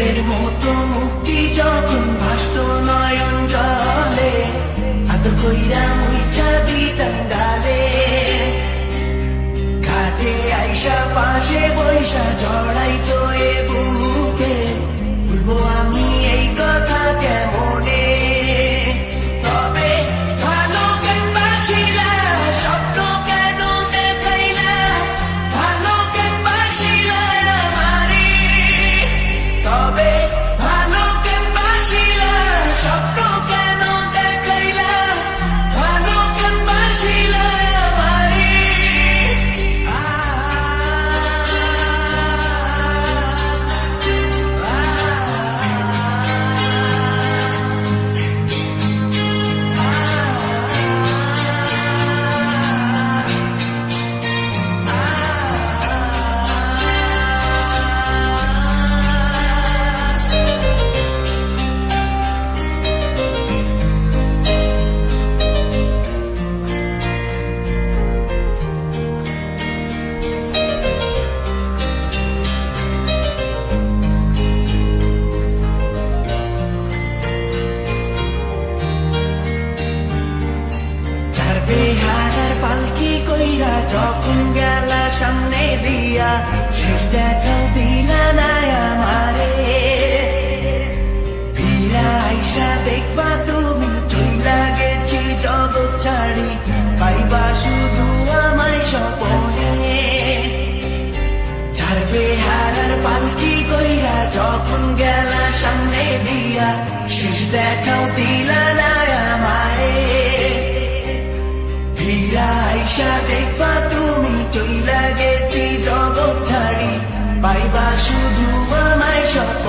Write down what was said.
দুধের মতো মুক্তি যখন ভাসত নয়ন জলে, আদর কইরা মুইছা দিতাম গালে। ঘাটে আইসা পাশে বৈশা জড়াইতো এ বুকে, বলবো আমি এই কথা কেমনে। তবে ভালো কেন বাসিলা, স্বপ্ন কেন দেখাইলা, ভালো কেন বাসিলা আমারে। তবে ভালো কেন বাসিলা, স্বপ্ন কেন দেখাইলা, ভালো কেন বাসিলা আমারে। বেহারার পালকি কইরা যখন গেলা সামনে দিয়া, সে দেখাও দিলা না আমারে। ফিরা আইসা দেখবা তুমি চইলা গেছি জগৎ ছাড়ি, পাইবা শুধু আমায় স্বপনে। ছাড়বে হারার পালকি কইরা যখন গেলা সামনে দিয়া, শেষ দেখাও দিলা না আমারে। ফিরা আইসা দেখবা তুমি চইলা গেছি জগৎ ছাড়ি, পাইবা শুধু আমায় স্বপ্ন।